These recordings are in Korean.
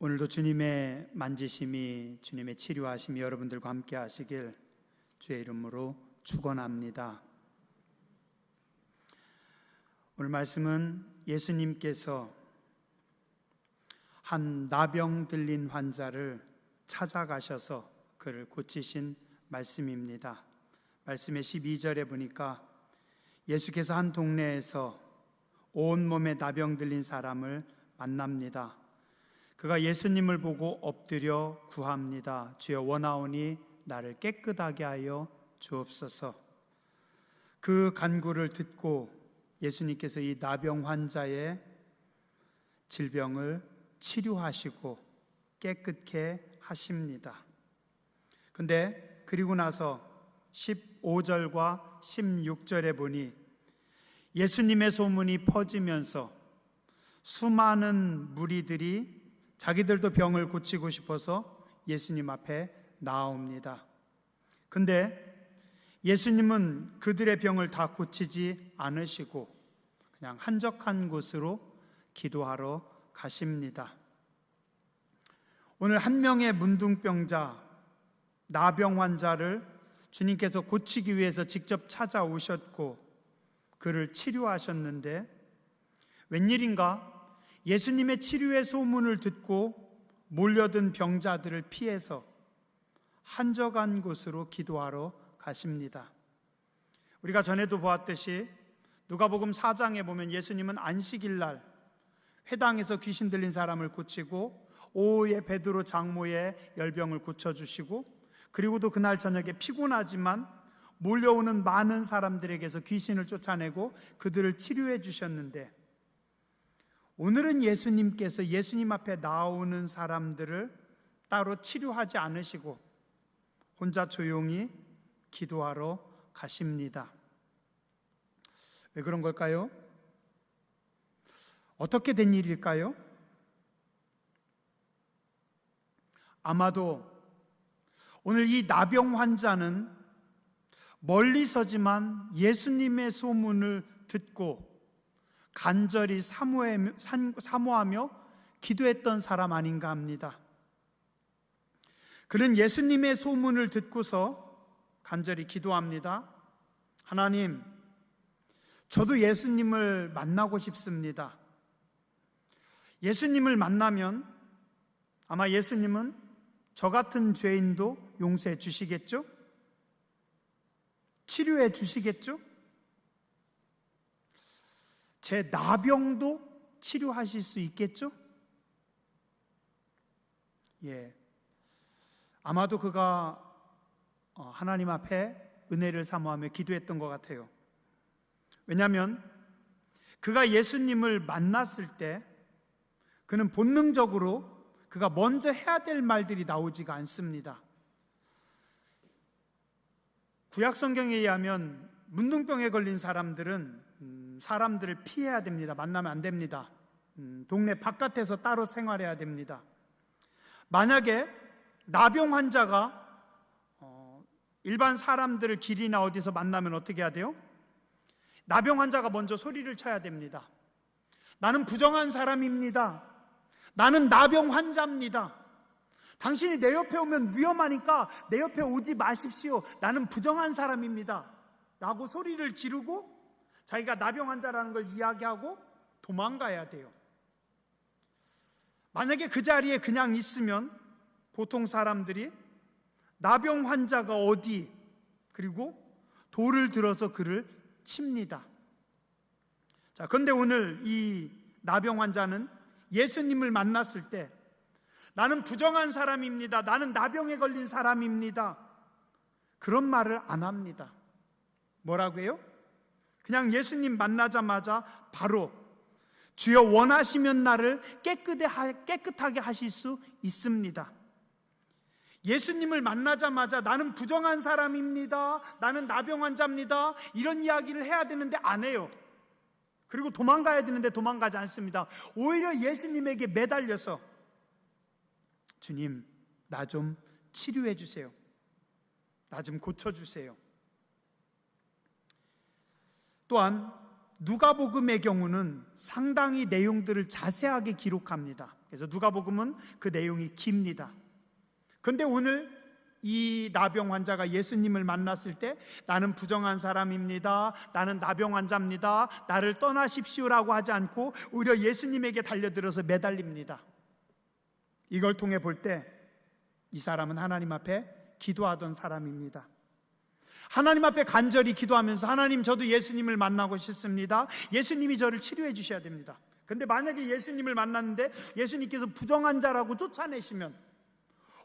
오늘도 주님의 만지심이, 주님의 치료하심이 여러분들과 함께 하시길 주의 이름으로 축원합니다. 오늘 말씀은 예수님께서 한 나병 들린 환자를 찾아가셔서 그를 고치신 말씀입니다. 말씀의 12절에 보니까 예수께서 한 동네에서 온몸에 나병 들린 사람을 만납니다. 그가 예수님을 보고 엎드려 구합니다. 주여, 원하오니 나를 깨끗하게 하여 주옵소서. 그 간구를 듣고 예수님께서 이 나병 환자의 질병을 치료하시고 깨끗게 하십니다. 근데 그리고 나서 15절과 16절에 보니 예수님의 소문이 퍼지면서 수많은 무리들이 자기들도 병을 고치고 싶어서 예수님 앞에 나옵니다. 근데 예수님은 그들의 병을 다 고치지 않으시고 그냥 한적한 곳으로 기도하러 가십니다. 오늘 한 명의 문둥병자, 나병 환자를 주님께서 고치기 위해서 직접 찾아오셨고 그를 치료하셨는데 웬일인가? 예수님의 치료의 소문을 듣고 몰려든 병자들을 피해서 한적한 곳으로 기도하러 가십니다. 우리가 전에도 보았듯이 누가복음 4장에 보면 예수님은 안식일날 회당에서 귀신 들린 사람을 고치고 오후에 베드로 장모의 열병을 고쳐주시고 그리고도 그날 저녁에 피곤하지만 몰려오는 많은 사람들에게서 귀신을 쫓아내고 그들을 치료해 주셨는데 오늘은 예수님께서 예수님 앞에 나오는 사람들을 따로 치료하지 않으시고 혼자 조용히 기도하러 가십니다. 왜 그런 걸까요? 어떻게 된 일일까요? 아마도 오늘 이 나병 환자는 멀리서지만 예수님의 소문을 듣고 간절히 사모하며 기도했던 사람 아닌가 합니다. 그는 예수님의 소문을 듣고서 간절히 기도합니다. 하나님, 저도 예수님을 만나고 싶습니다. 예수님을 만나면 아마 예수님은 저 같은 죄인도 용서해 주시겠죠? 치료해 주시겠죠? 제 나병도 치료하실 수 있겠죠? 아마도 그가 하나님 앞에 은혜를 사모하며 기도했던 것 같아요. 왜냐하면 그가 예수님을 만났을 때 그는 본능적으로 그가 먼저 해야 될 말들이 나오지가 않습니다. 구약 성경에 의하면 문둥병에 걸린 사람들은 사람들을 피해야 됩니다. 만나면 안 됩니다. 동네 바깥에서 따로 생활해야 됩니다. 만약에 나병 환자가 일반 사람들을 길이나 어디서 만나면 어떻게 해야 돼요? 나병 환자가 먼저 소리를 쳐야 됩니다. 나는 부정한 사람입니다. 나는 나병 환자입니다. 당신이 내 옆에 오면 위험하니까 내 옆에 오지 마십시오. 나는 부정한 사람입니다. 라고 소리를 지르고 자기가 나병 환자라는 걸 이야기하고 도망가야 돼요. 만약에 그 자리에 그냥 있으면 보통 사람들이 나병 환자가 어디, 그리고 돌을 들어서 그를 칩니다. 자, 그런데 오늘 이 나병 환자는 예수님을 만났을 때 나는 부정한 사람입니다. 나는 나병에 걸린 사람입니다. 그런 말을 안 합니다. 뭐라고 해요? 그냥 예수님 만나자마자 바로 주여, 원하시면 나를 깨끗하게 하실 수 있습니다. 예수님을 만나자마자 나는 부정한 사람입니다. 나는 나병 환자입니다. 이런 이야기를 해야 되는데 안 해요. 그리고 도망가야 되는데 도망가지 않습니다. 오히려 예수님에게 매달려서 주님, 나 좀 치료해 주세요. 나 좀 고쳐주세요. 또한 누가복음의 경우는 상당히 내용들을 자세하게 기록합니다. 그래서 누가복음은 그 내용이 깁니다. 그런데 오늘 이 나병 환자가 예수님을 만났을 때 나는 부정한 사람입니다, 나는 나병 환자입니다, 나를 떠나십시오라고 하지 않고 오히려 예수님에게 달려들어서 매달립니다. 이걸 통해 볼 때 이 사람은 하나님 앞에 기도하던 사람입니다. 하나님 앞에 간절히 기도하면서 하나님, 저도 예수님을 만나고 싶습니다. 예수님이 저를 치료해 주셔야 됩니다. 그런데 만약에 예수님을 만났는데 예수님께서 부정한 자라고 쫓아내시면,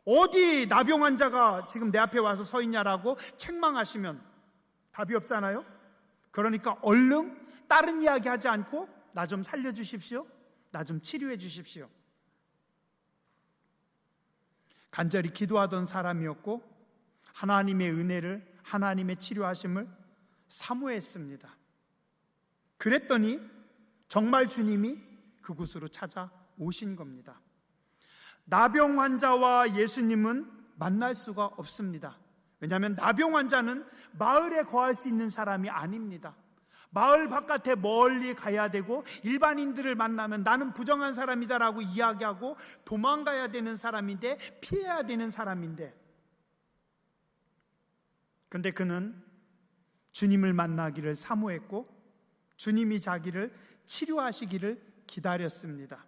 어디 나병 환자가 지금 내 앞에 와서 서 있냐라고 책망하시면 답이 없잖아요. 그러니까 얼른 다른 이야기 하지 않고 나 좀 살려주십시오, 나 좀 치료해 주십시오. 간절히 기도하던 사람이었고 하나님의 은혜를, 하나님의 치료하심을 사모했습니다. 그랬더니 정말 주님이 그곳으로 찾아오신 겁니다. 나병 환자와 예수님은 만날 수가 없습니다. 왜냐하면 나병 환자는 마을에 거할 수 있는 사람이 아닙니다. 마을 바깥에 멀리 가야 되고 일반인들을 만나면 나는 부정한 사람이다라고 이야기하고 도망가야 되는 사람인데, 피해야 되는 사람인데, 근데 그는 주님을 만나기를 사모했고 주님이 자기를 치료하시기를 기다렸습니다.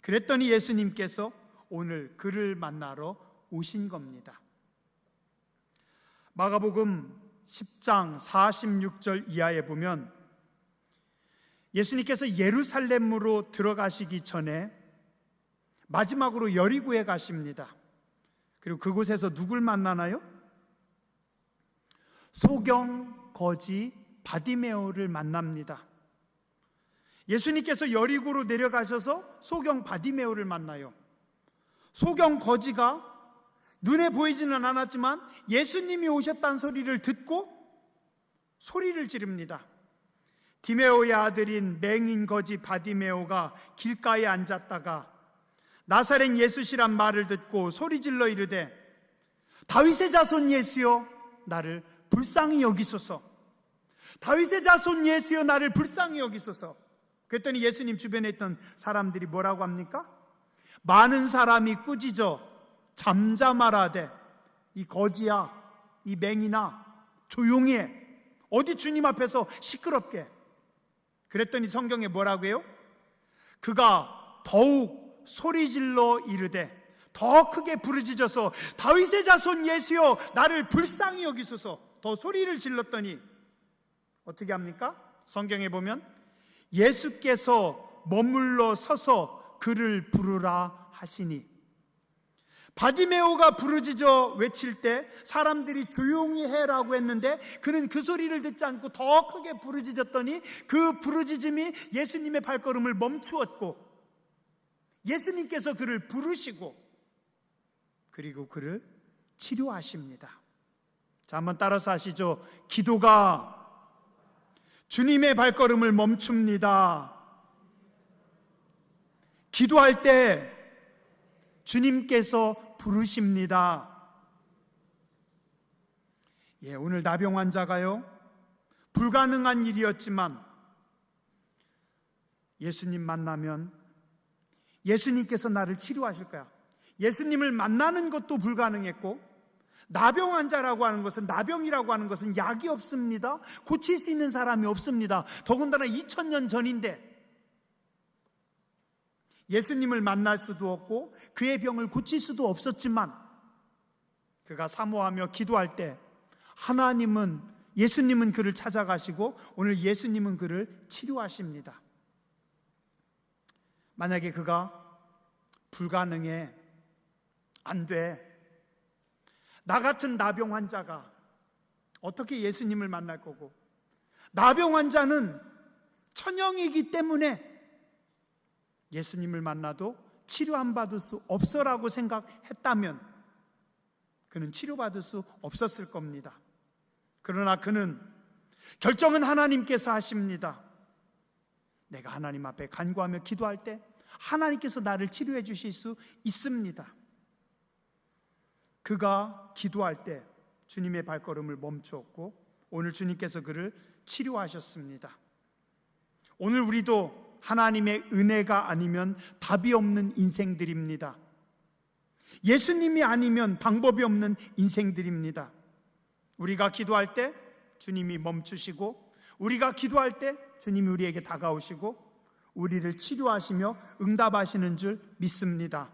그랬더니 예수님께서 오늘 그를 만나러 오신 겁니다. 마가복음 10장 46절 이하에 보면 예수님께서 예루살렘으로 들어가시기 전에 마지막으로 여리고에 가십니다. 그리고 그곳에서 누굴 만나나요? 소경 거지 바디메오를 만납니다. 예수님께서 여리고로 내려가셔서 소경 바디메오를 만나요. 소경 거지가 눈에 보이지는 않았지만 예수님이 오셨다는 소리를 듣고 소리를 지릅니다. 디메오의 아들인 맹인 거지 바디메오가 길가에 앉았다가 나사렛 예수시란 말을 듣고 소리질러 이르되 다윗의 자손 예수여 나를 불쌍히 여기소서, 다윗의 자손 예수여 나를 불쌍히 여기소서. 그랬더니 예수님 주변에 있던 사람들이 뭐라고 합니까? 많은 사람이 꾸짖어 잠잠하라되 이 거지야, 이 맹인아, 조용히 해. 어디 주님 앞에서 시끄럽게. 그랬더니 성경에 뭐라고 해요? 그가 더욱 소리질러 이르되, 더 크게 부르짖어서 다윗의 자손 예수여 나를 불쌍히 여기소서. 더 소리를 질렀더니 어떻게 합니까? 성경에 보면 예수께서 머물러 서서 그를 부르라 하시니, 바디메오가 부르짖어 외칠 때 사람들이 조용히 해라고 했는데 그는 그 소리를 듣지 않고 더 크게 부르짖었더니 그 부르짖음이 예수님의 발걸음을 멈추었고 예수님께서 그를 부르시고 그리고 그를 치료하십니다. 자, 한번 따라서 하시죠. 기도가 주님의 발걸음을 멈춥니다. 기도할 때 주님께서 부르십니다. 오늘 나병 환자가요, 불가능한 일이었지만 예수님 만나면 예수님께서 나를 치료하실 거야. 예수님을 만나는 것도 불가능했고, 나병 환자라고 하는 것은, 나병이라고 하는 것은 약이 없습니다. 고칠 수 있는 사람이 없습니다. 더군다나 2000년 전인데 예수님을 만날 수도 없고 그의 병을 고칠 수도 없었지만 그가 사모하며 기도할 때 예수님은 그를 찾아가시고 오늘 예수님은 그를 치료하십니다. 만약에 그가 불가능해, 안 돼, 나 같은 나병 환자가 어떻게 예수님을 만날 거고, 나병 환자는 천형이기 때문에 예수님을 만나도 치료 안 받을 수 없어라고 생각했다면 그는 치료받을 수 없었을 겁니다. 그러나 그는 결정은 하나님께서 하십니다. 내가 하나님 앞에 간구하며 기도할 때 하나님께서 나를 치료해 주실 수 있습니다. 그가 기도할 때 주님의 발걸음을 멈추었고 오늘 주님께서 그를 치료하셨습니다. 오늘 우리도 하나님의 은혜가 아니면 답이 없는 인생들입니다. 예수님이 아니면 방법이 없는 인생들입니다. 우리가 기도할 때 주님이 멈추시고, 우리가 기도할 때 주님이 우리에게 다가오시고 우리를 치료하시며 응답하시는 줄 믿습니다.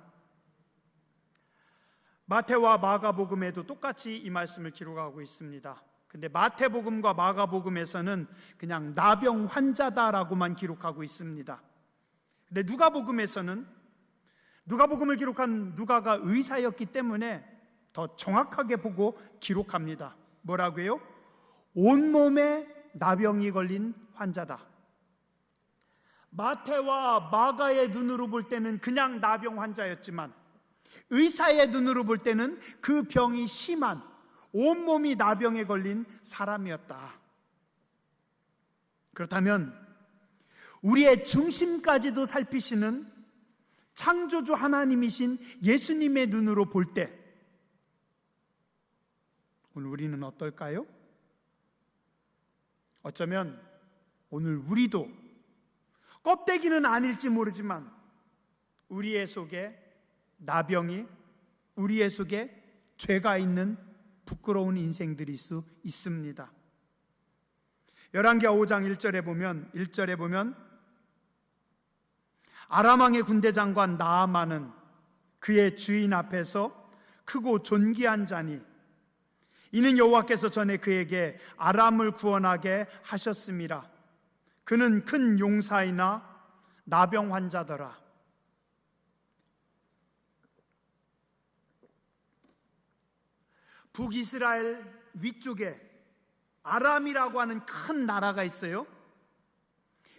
마태와 마가복음에도 똑같이 이 말씀을 기록하고 있습니다. 근데 마태복음과 마가복음에서는 그냥 나병 환자다라고만 기록하고 있습니다. 근데 누가복음을 기록한 누가가 의사였기 때문에 더 정확하게 보고 기록합니다. 뭐라고요? 온몸에 나병이 걸린 환자다. 마태와 마가의 눈으로 볼 때는 그냥 나병 환자였지만 의사의 눈으로 볼 때는 그 병이 심한 온몸이 나병에 걸린 사람이었다. 그렇다면 우리의 중심까지도 살피시는 창조주 하나님이신 예수님의 눈으로 볼 때 오늘 우리는 어떨까요? 어쩌면 오늘 우리도 껍데기는 아닐지 모르지만 우리의 속에 나병이, 우리의 속에 죄가 있는 부끄러운 인생들일 수 있습니다. 열왕기하 5장 1절에 보면 아람 왕의 군대 장관 나아만은 그의 주인 앞에서 크고 존귀한 자니 이는 여호와께서 전에 그에게 아람을 구원하게 하셨음이라. 그는 큰 용사이나 나병 환자더라. 북이스라엘 위쪽에 아람이라고 하는 큰 나라가 있어요.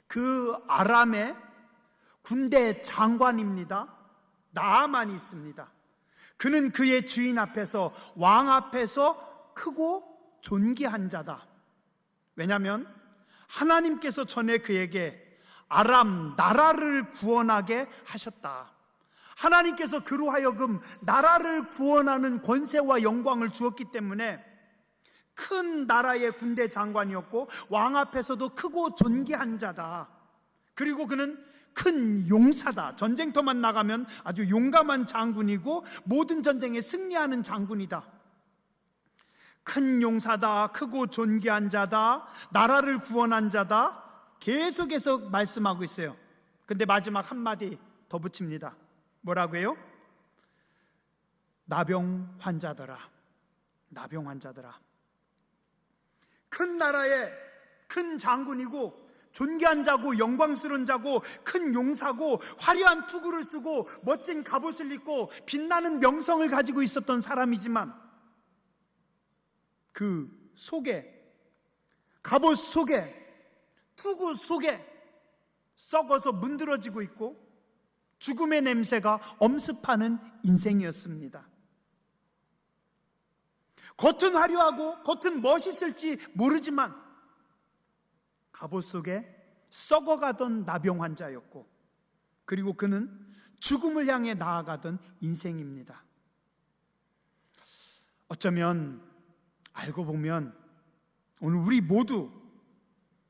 그 아람의 군대 장관입니다. 나아만이 있습니다. 그는 그의 주인 앞에서, 왕 앞에서 크고 존귀한 자다. 왜냐하면 하나님께서 전에 그에게 아람 나라를 구원하게 하셨다. 하나님께서 그로 하여금 나라를 구원하는 권세와 영광을 주었기 때문에 큰 나라의 군대 장관이었고 왕 앞에서도 크고 존귀한 자다. 그리고 그는 큰 용사다. 전쟁터만 나가면 아주 용감한 장군이고 모든 전쟁에 승리하는 장군이다. 큰 용사다, 크고 존귀한 자다, 나라를 구원한 자다, 계속해서 말씀하고 있어요. 근데 마지막 한마디 더 붙입니다. 뭐라고요? 나병 환자더라. 나병 환자더라. 큰 나라의 큰 장군이고 존귀한 자고 영광스러운 자고 큰 용사고 화려한 투구를 쓰고 멋진 갑옷을 입고 빛나는 명성을 가지고 있었던 사람이지만 그 속에, 갑옷 속에, 투구 속에 썩어서 문드러지고 있고 죽음의 냄새가 엄습하는 인생이었습니다. 겉은 화려하고 겉은 멋있을지 모르지만 갑옷 속에 썩어가던 나병 환자였고 그리고 그는 죽음을 향해 나아가던 인생입니다. 어쩌면 알고 보면 오늘 우리 모두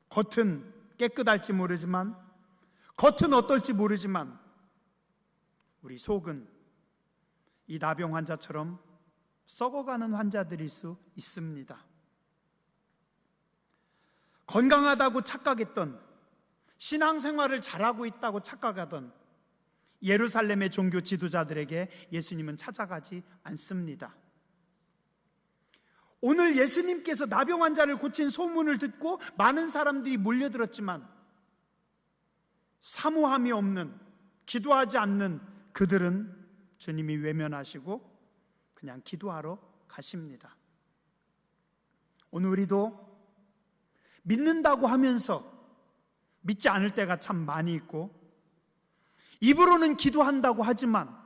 겉은 깨끗할지 모르지만 겉은 어떨지 모르지만 우리 속은 이 나병 환자처럼 썩어가는 환자들일 수 있습니다. 건강하다고 착각했던, 신앙생활을 잘하고 있다고 착각하던 예루살렘의 종교 지도자들에게 예수님은 찾아가지 않습니다. 오늘 예수님께서 나병 환자를 고친 소문을 듣고 많은 사람들이 몰려들었지만 사모함이 없는, 기도하지 않는 그들은 주님이 외면하시고 그냥 기도하러 가십니다. 오늘 우리도 믿는다고 하면서 믿지 않을 때가 참 많이 있고 입으로는 기도한다고 하지만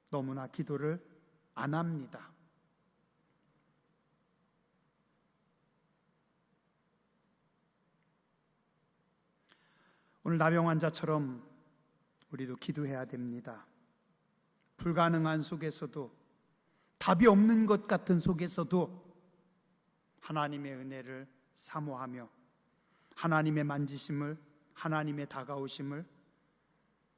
너무나 기도를 안 합니다. 오늘 나병 환자처럼 우리도 기도해야 됩니다. 불가능한 속에서도, 답이 없는 것 같은 속에서도 하나님의 은혜를 사모하며 하나님의 만지심을 하나님의 다가오심을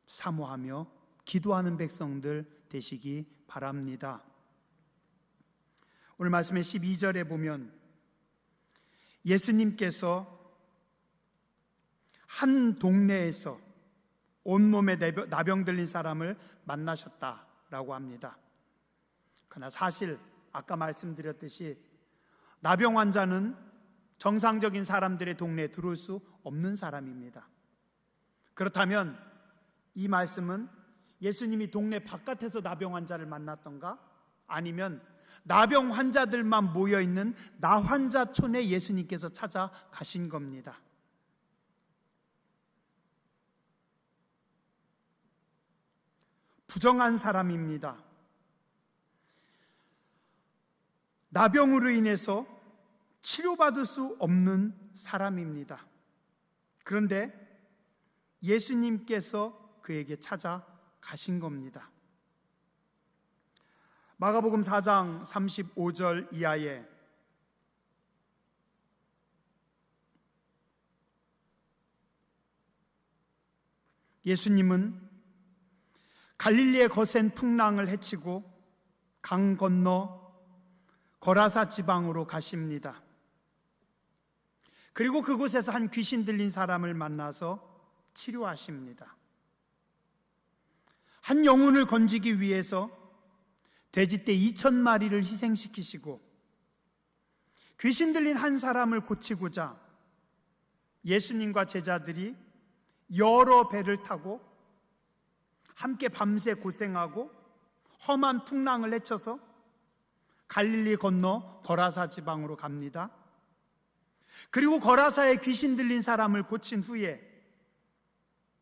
사모하며 기도하는 백성들 되시기 바랍니다. 오늘 말씀의 12절에 보면 예수님께서 한 동네에서 온몸에 나병 들린 사람을 만나셨다라고 합니다. 그러나 사실 아까 말씀드렸듯이 나병 환자는 정상적인 사람들의 동네에 들어올 수 없는 사람입니다. 그렇다면 이 말씀은 예수님이 동네 바깥에서 나병 환자를 만났던가, 아니면 나병 환자들만 모여있는 나환자촌에 예수님께서 찾아가신 겁니다. 부정한 사람입니다. 나병으로 인해서 치료받을 수 없는 사람입니다. 그런데 예수님께서 그에게 찾아가신 겁니다. 마가복음 4장 35절 이하에 예수님은 갈릴리의 거센 풍랑을 헤치고 강 건너 거라사 지방으로 가십니다. 그리고 그곳에서 한 귀신 들린 사람을 만나서 치료하십니다. 한 영혼을 건지기 위해서 돼지떼 2,000마리를 희생시키시고 귀신 들린 한 사람을 고치고자 예수님과 제자들이 여러 배를 타고 함께 밤새 고생하고 험한 풍랑을 헤쳐서 갈릴리 건너 거라사 지방으로 갑니다. 그리고 거라사에 귀신 들린 사람을 고친 후에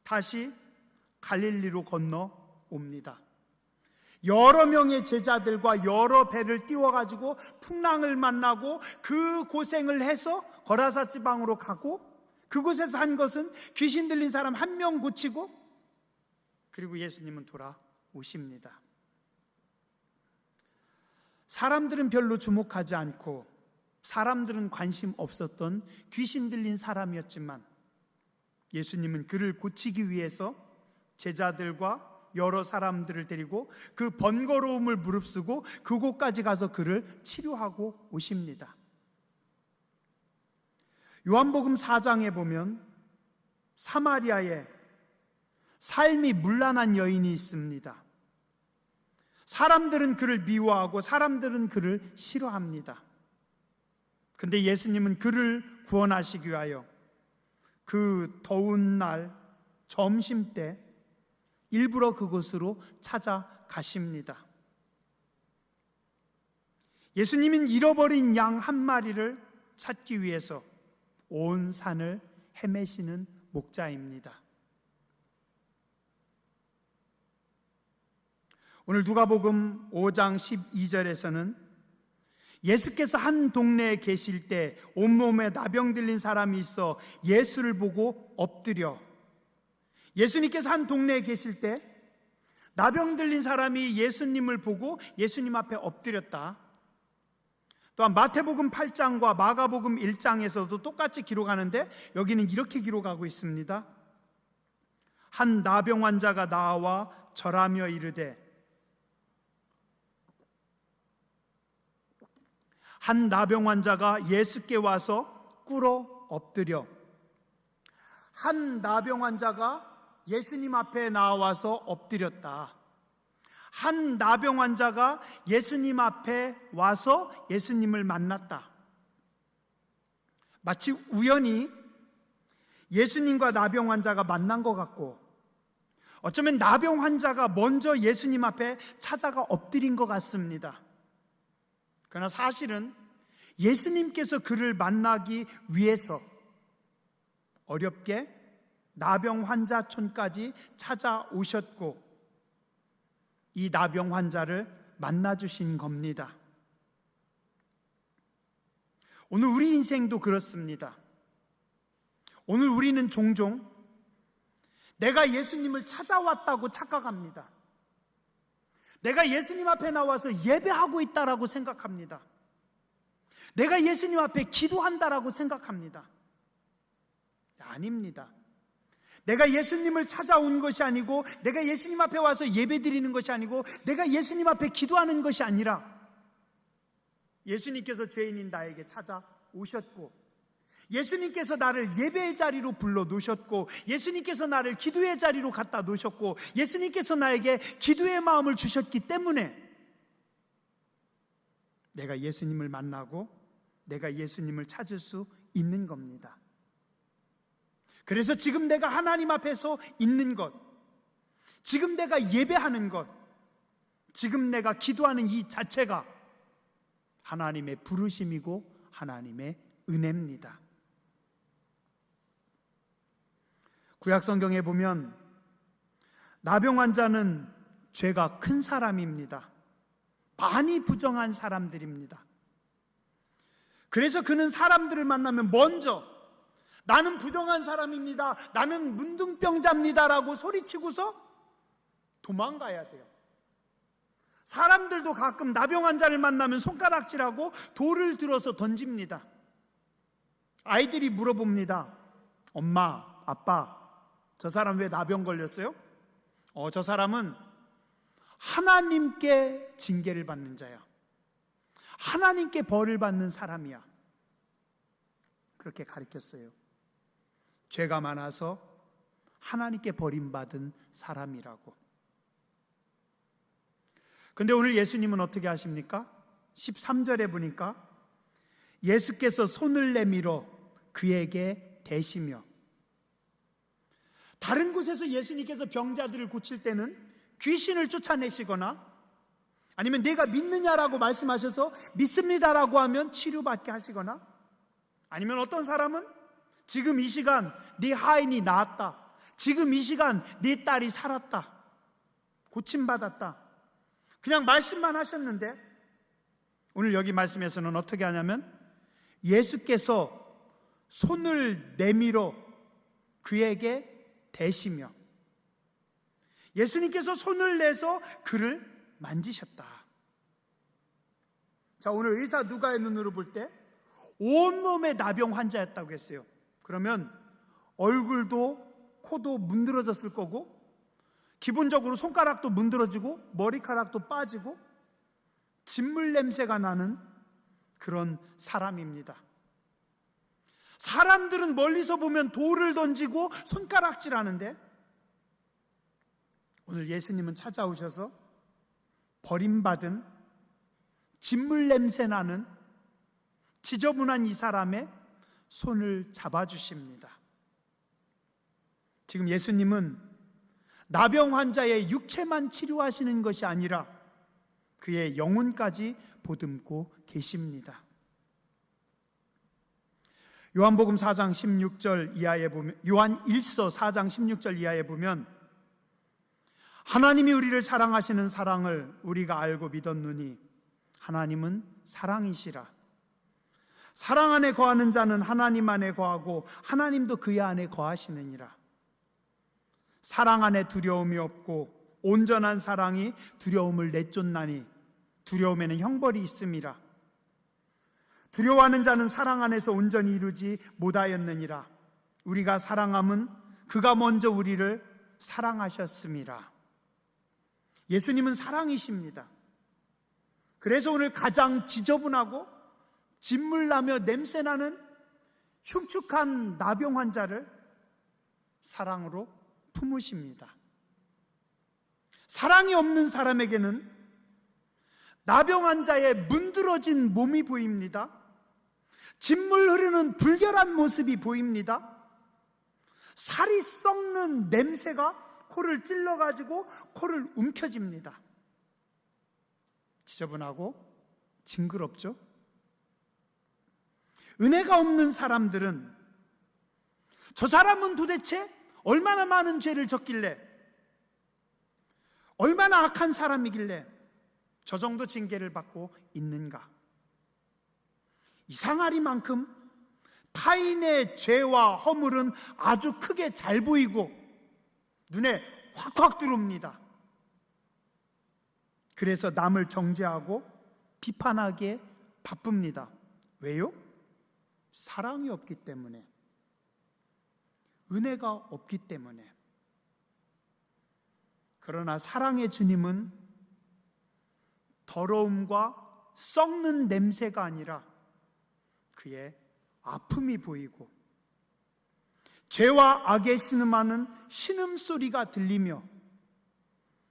다시 갈릴리로 건너옵니다. 여러 명의 제자들과 여러 배를 띄워가지고 풍랑을 만나고 그 고생을 해서 거라사 지방으로 가고, 그곳에서 한 것은 귀신 들린 사람 한 명 고치고, 그리고 예수님은 돌아오십니다. 사람들은 별로 주목하지 않고 사람들은 관심 없었던 귀신 들린 사람이었지만 예수님은 그를 고치기 위해서 제자들과 여러 사람들을 데리고 그 번거로움을 무릅쓰고 그곳까지 가서 그를 치료하고 오십니다. 요한복음 4장에 보면 사마리아에 삶이 문란한 여인이 있습니다. 사람들은 그를 미워하고 사람들은 그를 싫어합니다. 근데 예수님은 그를 구원하시기 위하여 그 더운 날 점심때 일부러 그곳으로 찾아가십니다. 예수님은 잃어버린 양 한 마리를 찾기 위해서 온 산을 헤매시는 목자입니다. 오늘 누가복음 5장 12절에서는 예수께서 한 동네에 계실 때 온몸에 나병 들린 사람이 있어 예수를 보고 엎드려, 예수님께서 한 동네에 계실 때 나병 들린 사람이 예수님을 보고 예수님 앞에 엎드렸다. 또한 마태복음 8장과 마가복음 1장에서도 똑같이 기록하는데 여기는 이렇게 기록하고 있습니다. 한 나병 환자가 나와 절하며 이르되, 한 나병 환자가 예수께 와서 꿇어 엎드려, 한 나병 환자가 예수님 앞에 나와서 엎드렸다. 한 나병 환자가 예수님 앞에 와서 예수님을 만났다. 마치 우연히 예수님과 나병 환자가 만난 것 같고, 어쩌면 나병 환자가 먼저 예수님 앞에 찾아가 엎드린 것 같습니다. 그러나 사실은 예수님께서 그를 만나기 위해서 어렵게 나병 환자촌까지 찾아오셨고 이 나병 환자를 만나주신 겁니다. 오늘 우리 인생도 그렇습니다. 오늘 우리는 종종 내가 예수님을 찾아왔다고 착각합니다. 내가 예수님 앞에 나와서 예배하고 있다라고 생각합니다. 내가 예수님 앞에 기도한다라고 생각합니다. 아닙니다. 내가 예수님을 찾아온 것이 아니고, 내가 예수님 앞에 와서 예배 드리는 것이 아니고, 내가 예수님 앞에 기도하는 것이 아니라 예수님께서 죄인인 나에게 찾아오셨고, 예수님께서 나를 예배의 자리로 불러 놓으셨고, 예수님께서 나를 기도의 자리로 갖다 놓으셨고, 예수님께서 나에게 기도의 마음을 주셨기 때문에 내가 예수님을 만나고 내가 예수님을 찾을 수 있는 겁니다. 그래서 지금 내가 하나님 앞에서 있는 것, 지금 내가 예배하는 것, 지금 내가 기도하는 이 자체가 하나님의 부르심이고 하나님의 은혜입니다. 구약 성경에 보면 나병 환자는 죄가 큰 사람입니다. 많이 부정한 사람들입니다. 그래서 그는 사람들을 만나면 먼저 나는 부정한 사람입니다, 나는 문둥병자입니다 라고 소리치고서 도망가야 돼요. 사람들도 가끔 나병 환자를 만나면 손가락질하고 돌을 들어서 던집니다. 아이들이 물어봅니다. 엄마, 아빠, 저 사람 왜 나병 걸렸어요? 저 사람은 하나님께 징계를 받는 자야. 하나님께 벌을 받는 사람이야. 그렇게 가르쳤어요. 죄가 많아서 하나님께 버림받은 사람이라고. 근데 오늘 예수님은 어떻게 하십니까? 13절에 보니까 예수께서 손을 내밀어 그에게 대시며, 다른 곳에서 예수님께서 병자들을 고칠 때는 귀신을 쫓아내시거나 아니면 내가 믿느냐라고 말씀하셔서 믿습니다라고 하면 치료받게 하시거나, 아니면 어떤 사람은 지금 이 시간 네 하인이 나았다, 지금 이 시간 네 딸이 살았다, 고침받았다, 그냥 말씀만 하셨는데, 오늘 여기 말씀에서는 어떻게 하냐면 예수께서 손을 내밀어 그에게 대시며, 예수님께서 손을 내서 그를 만지셨다. 자, 오늘 의사 누가의 눈으로 볼 때 온몸에 나병 환자였다고 했어요. 그러면 얼굴도 코도 문드러졌을 거고, 기본적으로 손가락도 문드러지고 머리카락도 빠지고 진물 냄새가 나는 그런 사람입니다. 사람들은 멀리서 보면 돌을 던지고 손가락질하는데, 오늘 예수님은 찾아오셔서 버림받은 진물 냄새 나는 지저분한 이 사람의 손을 잡아주십니다. 지금 예수님은 나병 환자의 육체만 치료하시는 것이 아니라 그의 영혼까지 보듬고 계십니다. 요한복음 4장 16절 이하에 보면, 요한 1서 4장 16절 이하에 보면, 하나님이 우리를 사랑하시는 사랑을 우리가 알고 믿었느니 하나님은 사랑이시라. 사랑 안에 거하는 자는 하나님 안에 거하고 하나님도 그의 안에 거하시느니라. 사랑 안에 두려움이 없고 온전한 사랑이 두려움을 내쫓나니 두려움에는 형벌이 있음이라. 두려워하는 자는 사랑 안에서 온전히 이루지 못하였느니라. 우리가 사랑함은 그가 먼저 우리를 사랑하셨음이라. 예수님은 사랑이십니다. 그래서 오늘 가장 지저분하고 진물나며 냄새나는 흉측한 나병 환자를 사랑으로 품으십니다. 사랑이 없는 사람에게는 나병 환자의 문드러진 몸이 보입니다. 진물 흐르는 불결한 모습이 보입니다. 살이 썩는 냄새가 코를 찔러가지고 코를 움켜집니다. 지저분하고 징그럽죠? 은혜가 없는 사람들은 저 사람은 도대체 얼마나 많은 죄를 졌길래, 얼마나 악한 사람이길래 저 정도 징계를 받고 있는가? 이상하리만큼 타인의 죄와 허물은 아주 크게 잘 보이고 눈에 확확 들어옵니다. 그래서 남을 정죄하고 비판하기에 바쁩니다. 왜요? 사랑이 없기 때문에. 은혜가 없기 때문에. 그러나 사랑의 주님은 더러움과 썩는 냄새가 아니라 그의 아픔이 보이고 죄와 악에 신음하는 신음소리가 들리며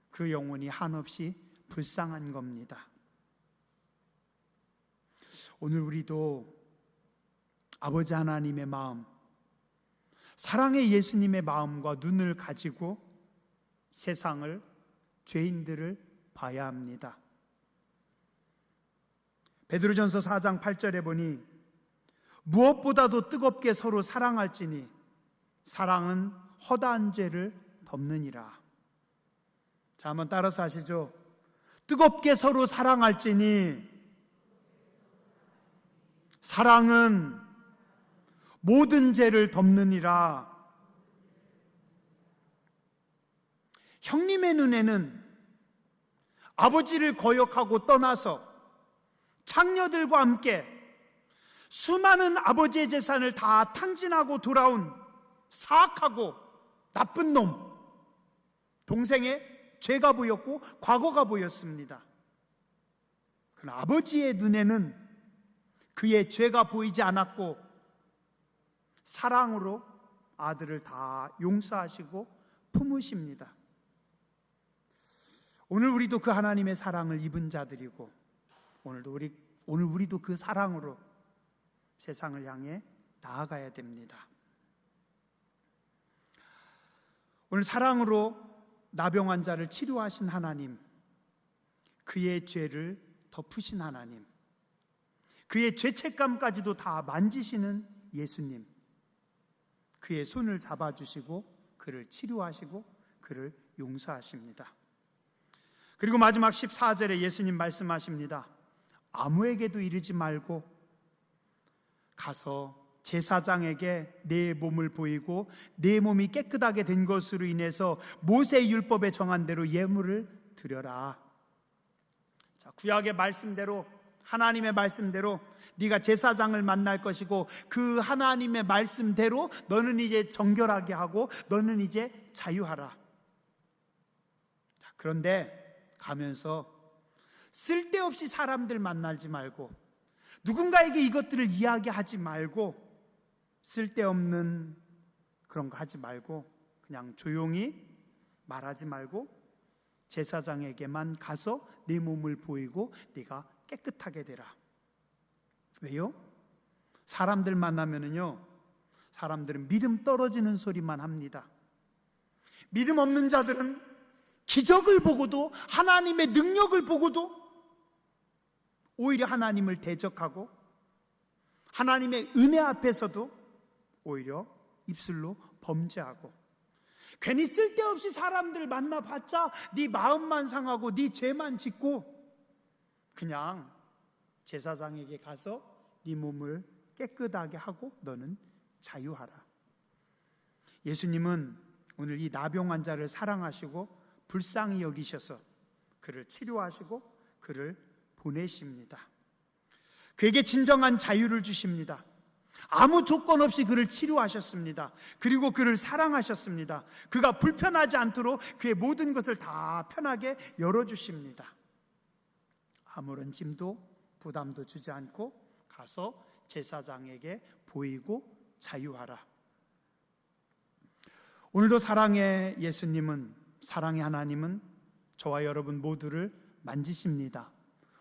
그 영혼이 한없이 불쌍한 겁니다. 오늘 우리도 아버지 하나님의 마음, 사랑의 예수님의 마음과 눈을 가지고 세상을, 죄인들을 봐야 합니다. 베드로전서 4장 8절에 보니 무엇보다도 뜨겁게 서로 사랑할지니 사랑은 허다한 죄를 덮느니라. 자, 한번 따라서 하시죠. 뜨겁게 서로 사랑할지니 사랑은 모든 죄를 덮느니라. 형님의 눈에는 아버지를 거역하고 떠나서 창녀들과 함께 수많은 아버지의 재산을 다 탕진하고 돌아온 사악하고 나쁜 놈, 동생의 죄가 보였고 과거가 보였습니다. 그러나 아버지의 눈에는 그의 죄가 보이지 않았고 사랑으로 아들을 다 용서하시고 품으십니다. 오늘 우리도 그 하나님의 사랑을 입은 자들이고 오늘 우리도 그 사랑으로 세상을 향해 나아가야 됩니다. 오늘 사랑으로 나병 환자를 치료하신 하나님, 그의 죄를 덮으신 하나님, 그의 죄책감까지도 다 만지시는 예수님, 그의 손을 잡아주시고 그를 치료하시고 그를 용서하십니다. 그리고 마지막 14절에 예수님 말씀하십니다. 아무에게도 이르지 말고 가서 제사장에게 내 몸을 보이고 내 몸이 깨끗하게 된 것으로 인해서 모세 율법에 정한 대로 예물을 드려라. 자, 구약의 말씀대로, 하나님의 말씀대로 네가 제사장을 만날 것이고 그 하나님의 말씀대로 너는 이제 정결하게 하고 너는 이제 자유하라. 자, 그런데 가면서 쓸데없이 사람들 만나지 말고 누군가에게 이것들을 이야기하지 말고 쓸데없는 그런 거 하지 말고 그냥 조용히 말하지 말고 제사장에게만 가서 내 몸을 보이고 네가 깨끗하게 되라. 왜요? 사람들 만나면은요, 사람들은 믿음 떨어지는 소리만 합니다. 믿음 없는 자들은 기적을 보고도 하나님의 능력을 보고도 오히려 하나님을 대적하고 하나님의 은혜 앞에서도 오히려 입술로 범죄하고 괜히 쓸데없이 사람들 만나봤자 네 마음만 상하고 네 죄만 짓고 그냥 제사장에게 가서 네 몸을 깨끗하게 하고 너는 자유하라. 예수님은 오늘 이 나병 환자를 사랑하시고 불쌍히 여기셔서 그를 치료하시고 그를 보내십니다. 그에게 진정한 자유를 주십니다. 아무 조건 없이 그를 치료하셨습니다. 그리고 그를 사랑하셨습니다. 그가 불편하지 않도록 그의 모든 것을 다 편하게 열어주십니다. 아무런 짐도 부담도 주지 않고 가서 제사장에게 보이고 자유하라. 오늘도 사랑의 예수님은, 사랑의 하나님은 저와 여러분 모두를 만지십니다.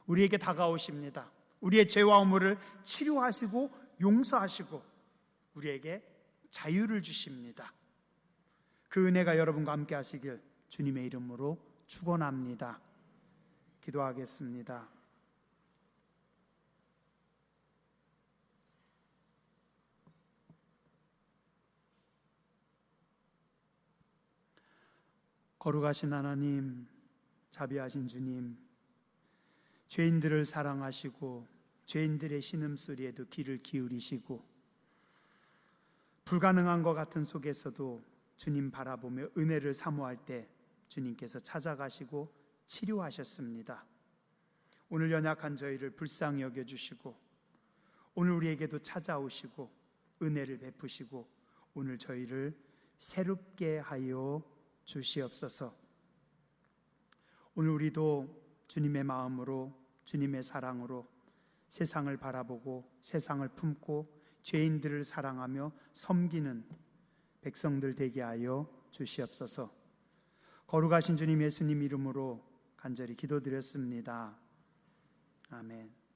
우리에게 다가오십니다. 우리의 죄와 허물을 치료하시고 용서하시고 우리에게 자유를 주십니다. 그 은혜가 여러분과 함께 하시길 주님의 이름으로 축원합니다. 기도하겠습니다. 거룩하신 하나님, 자비하신 주님, 죄인들을 사랑하시고 죄인들의 신음소리에도 귀를 기울이시고 불가능한 것 같은 속에서도 주님 바라보며 은혜를 사모할 때 주님께서 찾아가시고 치료하셨습니다. 오늘 연약한 저희를 불쌍히 여겨주시고 오늘 우리에게도 찾아오시고 은혜를 베푸시고 오늘 저희를 새롭게 하여 주시옵소서. 오늘 우리도 주님의 마음으로, 주님의 사랑으로 세상을 바라보고 세상을 품고 죄인들을 사랑하며 섬기는 백성들 되게 하여 주시옵소서. 거룩하신 주님 예수님 이름으로 간절히 기도드렸습니다. 아멘.